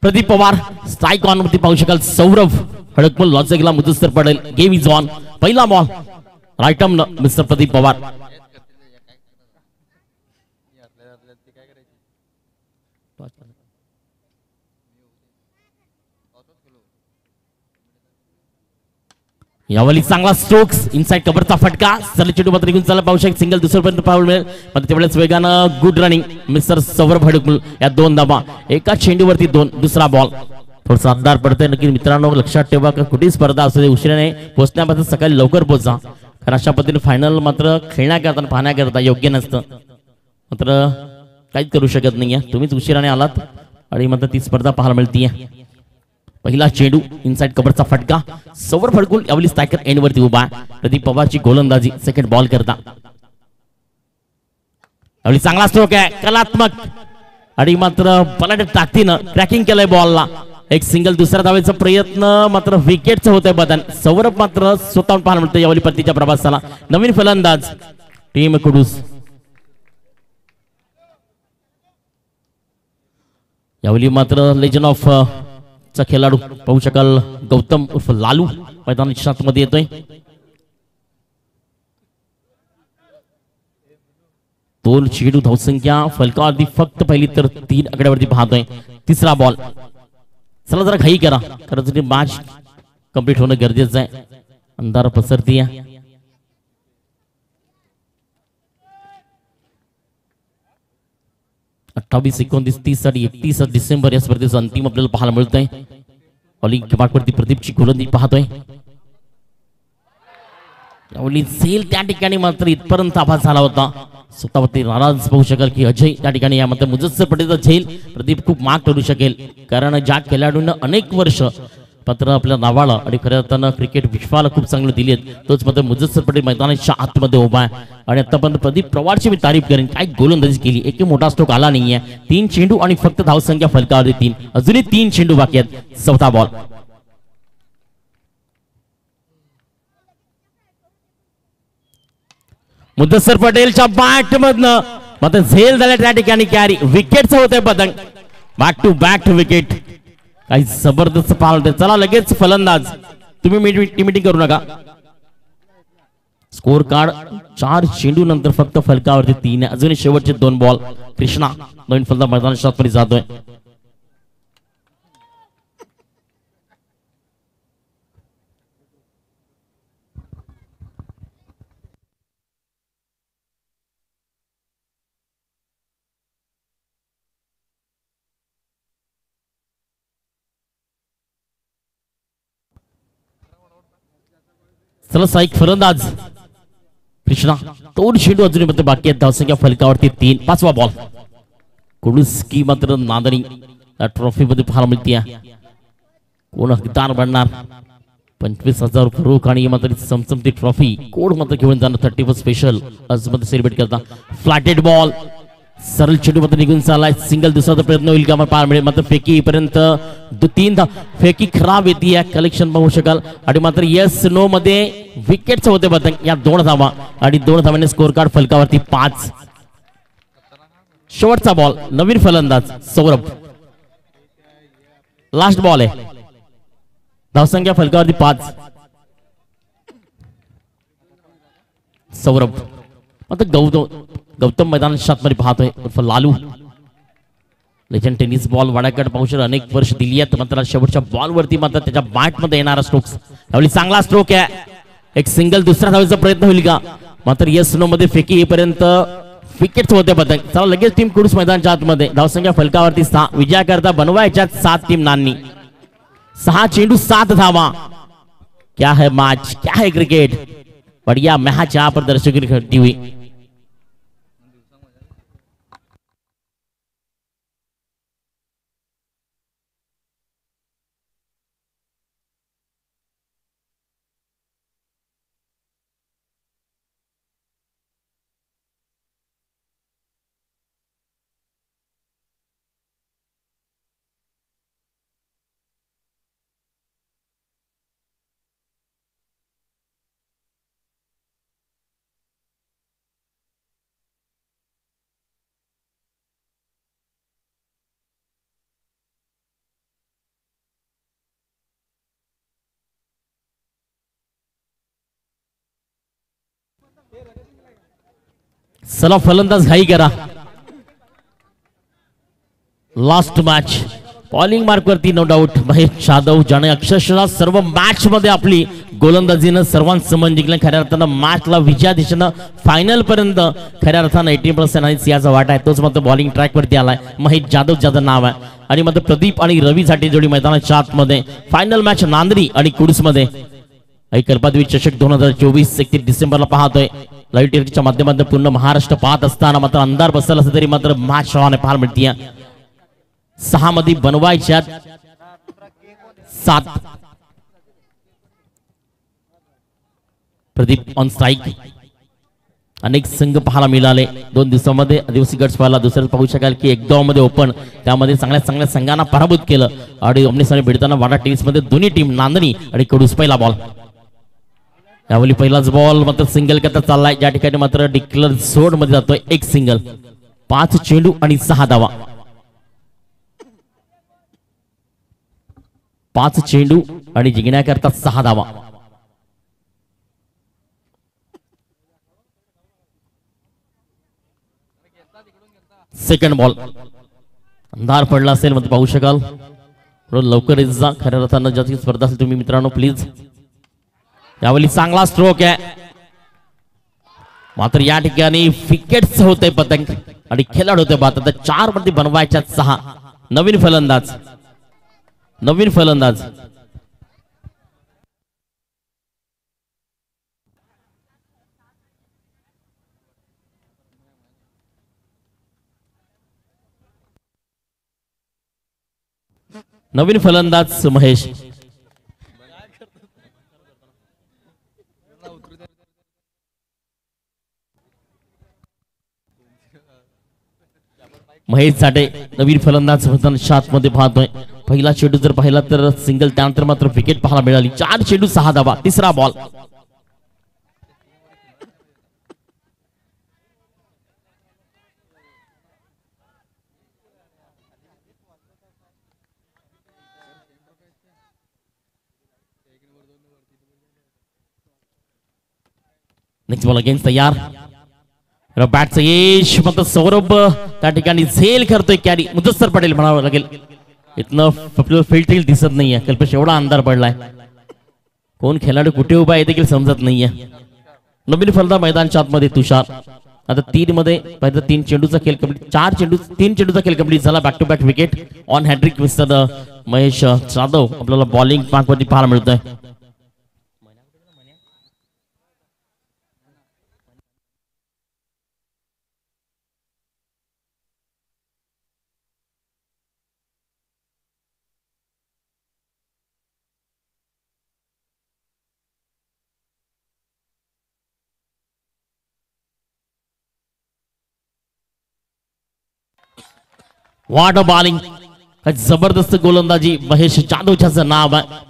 Pradeep Pawar strike on वरती पाहू शकाल. सौरभ हडकमल लॉन्चला मुदस्तर पडेल. Game is on. पहिला ball right arm mister Pradeep Pawar. यावली चांगला स्ट्रोक्स इनसाइड कव्हरचा फटका. सरळ चेंडू मात्र निघून चालला पाहू शकता. सिंगल दुसऱ्यापर्यंत पाऊल मिळेल. पण तेवढ्याच वेगानं गुड रनिंग मिस्टर सौरभ हडकमल. या दोन धावा एका चेंडूवरती दोन. दुसरा बॉल थोडासा अंधार पडतोय. नक्की मित्रांनो लक्षात ठेवा की कुठेही स्पर्धा असू दे उशिराने पोहोचण्यापासून सकाळी लवकर पोहोचा. कारण अशा पद्धतीने फायनल मात्र खेळण्याकरता पाहण्याकरता योग्य नसतं. मात्र काहीच करू शकत नाहीये. तुम्हीच उशिराने आलात आणि मात्र ती स्पर्धा पाहायला मिळतीये. पहिला चेंडू इनसाइड कव्हरचा फटका. सौरभ हडकुल यावली स्ट्रायकर एंड वरती उभा. प्रदीप पवारची गोलंदाजी सेकंड बॉल करता. यावली चांगला स्ट्रोक आहे कलात्मक आणि मात्र बलाढ्य ताकदीनं क्रॅकिंग केलंय बॉलला. एक सिंगल. दुसऱ्या धावेचा प्रयत्न मात्र विकेटचं होतंय बदन. सौरभ मात्र स्वतःहून पाहायला मिळतं यावली परतीच्या प्रवासाला. नवीन फलंदाज टीम कुडूस. यावली मात्र लेजंड ऑफ चा खेळाडू पाहू शकाल गौतम उर्फ लालू मैदानाच्या मध्ये येतोय. दोन चेंडू धावसंख्या फलकावरती फक्त पहिली तर 3 आकड्यावरती पाहतोय. तिसरा बॉल. चला जरा घाई करा कारण मॅच कंप्लीट होणं गरजेचं आहे. अंधार पसरतीये. 28, 29, 30 आणि 31 डिसेंबर या स्पर्धेचं अंतिम आपल्याला पाहायला मिळतंय. ऑलिंपिक मार्कवरती प्रदीपची गोलंदाजी पाहतोय. यावली झेल त्या ठिकाणी मात्र इथपर्यंत आभास झाला होता. स्वतःवरती नाराज पाहू शकाल की अजय त्या ठिकाणी यामध्ये मुजस्सर पटेलचा झेल प्रदीप खूप माग करू शकेल. कारण ज्या खेळाडूंना अनेक वर्ष मात्र आपल्या नावाला आणि खऱ्या अर्थानं क्रिकेट विश्वाला खूप चांगलं दिलेत तोच मात्र मुजस्सर पटेल मैदानाच्या आतमध्ये उभा आहे. आणि आतापर्यंत प्रदीप पवारची मी तारीफ करेन. काय गोलंदाजी केली. एक मोठा स्ट्रोक आला नाहीये. 3 चेंडू आणि फक्त धावसंख्या फलकावरती 3. अजूनही 3 चेंडू बाकी आहेत. चौथा बॉल. मुदस्सर पटेलच्या बॅट मधनं मात्र झेल झाल्या त्या ठिकाणी कॅरी. विकेटचं होतंय पतंग. Back to wicket. काही जबरदस्त पाहलं. चला लगेच फलंदाज. तुम्ही मीटिंग करू नका. स्कोर कार्ड 4 चेंडू नंतर फक्त फलकावरती 3. अजूनही शेवटचे 2 बॉल. कृष्णा नवीन फलंदाज मैदानाच्या आतमध्ये जातोय. चला साईक फलंदाज कृष्णा. 2 चेंडू अजूनही बाकी आहेत. धावसंख्या फलकावरती 3. 5वा बॉल. कुडुस्की मात्र नांदणी या ट्रॉफी मध्ये पाहायला मिळते. कोण हकदार बनणार. 25,000 रोख आणि मात्र चमचमती ट्रॉफी कोण मात्र घेऊन जाणार 31 स्पेशल आज मध्ये सेलिब्रेट करता. Flatted ball. सरळ चेंडू मध्ये निघून चाललाय. सिंगल. दुसरा प्रयत्न होईल का पार मिळेल. मात्र फेकी पर्यंत 3 फेकी खराब येते. कलेक्शन पाहू शकाल. आणि मात्र येस नो मध्ये विकेटच होते पतंग. या 2 धावा आणि 2 धावांनी स्कोर कार्ड फलकावरती 5. शेवटचा बॉल. नवीन फलंदाज सौरभ. लास्ट बॉल आहे. धावसंख्या फलकावरती 5. सौरभ आता गौतम मैदानाच्या आतमध्ये पाहतोय उर्फ लालू. लेजंड टेनिस बॉल वाड्याकडे पाहू शकतो. अनेक वर्ष दिली आहेत. मात्र शेवटच्या बॉलवरती मात्र त्याच्या बॅट मध्ये येणारा स्ट्रोक्स. यावेळी चांगला स्ट्रोक आहे. एक सिंगल. दुसऱ्या धावेचा प्रयत्न होईल का. मात्र येस नो मध्ये फेकी येईपर्यंत विकेट होते पतंग. चला लगेच टीम कुडूस मैदानाच्या आतमध्ये. धावसंख्या फलकावरती 6. विजयाकरता बनवायच्यात 7 टीम नांनी. 6 चेंडू 7 धावा. क्या है मैच. क्या है क्रिकेट. बढ़िया मैच यहाँ पर दर्शकों की खड़ी हुई. चला फलंदाज घाई करा. लास्ट मॅच बॉलिंग मार्क वरती नो डाऊट महेश जाधव ज्याने अक्षरशः सर्व मॅच मध्ये आपली गोलंदाजीनं सर्वांचं मन जिंकलं. खऱ्या अर्थानं मॅचला विजया दिशेनं फायनल पर्यंत खऱ्या अर्थानं 80% आणि सियाचा वाटा आहे. तोच मात्र बॉलिंग ट्रॅक वरती आलाय. महेश जाधव ज्याचं नाव आहे आणि मात्र प्रदीप आणि रवी साठी जोडी मैदानाच्या आतमध्ये फायनल मॅच नांदरी आणि कुडूस मध्ये कल्पाद्वी चषक 2024 31 डिसेंबरला पाहतोय. लाईव्ह टीव्हीच्या माध्यमातून पूर्ण महाराष्ट्र पाहत असताना मात्र अंधार बसला असं तरी मात्र मॅच शॉने पाहायला मिळते. 6 मध्ये बनवायच्या 7. Pradeep on strike. अनेक संघ पाहायला मिळाले 2 दिवसांमध्ये. आदिवासी गट्स पाहिला. दुसऱ्याच पाहू शकाल की 1 मध्ये ओपन त्यामध्ये चांगल्या संघांना पराभूत केलं आणि अमनेसाने भेटताना वाडा टेनिस मध्ये दोन्ही टीम नांदणी आणि कडूस पहिला बॉल. यावेळी पहिलाच बॉल मात्र सिंगल करता चाललाय. ज्या ठिकाणी मात्र डिक्लेअर झोन मध्ये जातोय एक सिंगल. 5 चेंडू आणि 6 धावा. 5 चेंडू आणि जिंकण्याकरता 6 धावा. Second ball. अंधार पडला असेल म्हणजे पाहू शकाल. लवकर येत जा. खऱ्या अर्थानं ज्याची स्पर्धा असेल तुम्ही मित्रांनो प्लीज. यावेळी चांगला स्ट्रोक आहे मात्र या ठिकाणी विकेट्स होते पतंग आणि खेळाडू होते बाद. आता 4 मध्ये बनवायच्या 6. नवीन फलंदाज. नवीन फलंदाज महेश. महेश साठे नवीन फलंदाज शात मध्ये पाहतोय. पहिला चेंडू जर पाहिला तर सिंगल त्यानंतर मात्र विकेट पाहायला मिळाली. 4 चेंडू 6 धावा. तिसरा बॉल. नेक्स्ट बॉल अगेन्स्ट तयार. बॅटचं यश मात्र सौरभ त्या ठिकाणी झेल करतोय. कॅरी मुदस्सर पटेल म्हणावं लागेल. इथनं फील्ड दिसत नाहीये. कल्पेश एवढा अंधार पडलाय. कोण खेळाडू कुठे उभा आहे देखील समजत नाहीये. नवीन फलंदाज मैदानाच्या आतमध्ये तुषार. आता 3 मध्ये पहिला 3 चेंडूचा खेळ कंप्लीट. 3 चेंडूचा खेळ कंप्लीट झाला. Back to back wicket on hat-trick mister Mahesh Jadhav आपल्याला बॉलिंग पार्कवरती पाहायला मिळतोय. वाट बॉलिंग. जबरदस्त गोलंदाजी महेश जाधवच्या नाव आहे.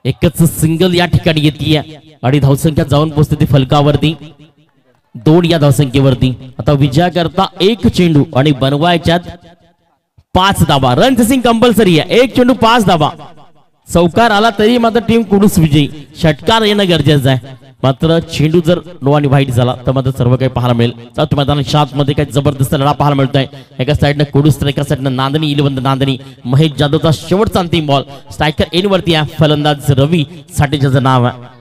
एकच सिंगल या ठिकाणी येते आणि धावसंख्या जाऊन पोहोचते ती फलकावरती 2 या धावसंख्येवरती. आता विजया करता 1 चेंडू आणि बनवायच्यात 5 धावा. रन चेसिंग कंपल्सरी आहे. 1 चेंडू 5 धावा. चौकार आला तरी मात्र टीम कुडूस विजयी. षटकार येणं गरजेचं आहे. मात्र चेंडू जर नो आणि व्हाईट झाला तर मात्र सर्व काही पाहायला मिळेल. सात मैदानात शात मध्ये काही जबरदस्त लढा पाहायला मिळतोय. एका साईडनं कुडूस तर एका साईडनं नांदणी. इलेव्हन नांदणी. महेश जाधवचा शेवटचा अंतिम बॉल. स्ट्रायकर एन वरती आहे. फलंदाज रवी साठेचं नाव आहे.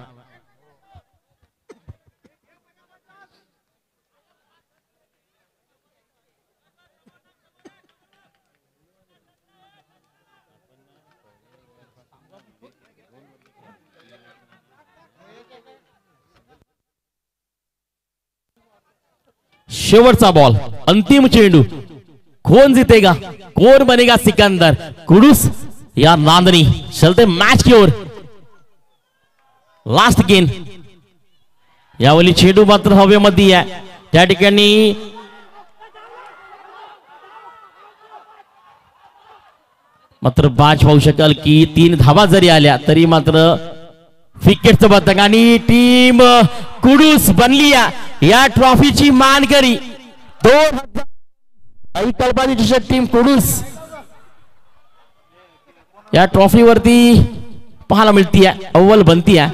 शेवटचा बॉल. अंतिम चेंडू. कौन जीतेगा, कौन बनेगा सिकंदर. कुडूस या नांदनी. चलते मैच की ओर. Last gain. यावेळी चेंडू मात्र हवेमध्ये आहे. त्या ठिकाणी मात्र बाज पाहू शकाल की 3 धावा जरी आल्या तरी मात्र विकेटचं पतंग आणि टीम कुडूस बनली या ट्रॉफीची मानकरी 2000 कल्पना टीम कुडूस या ट्रॉफी वरती पाहायला मिळतीये अव्वल बनतीये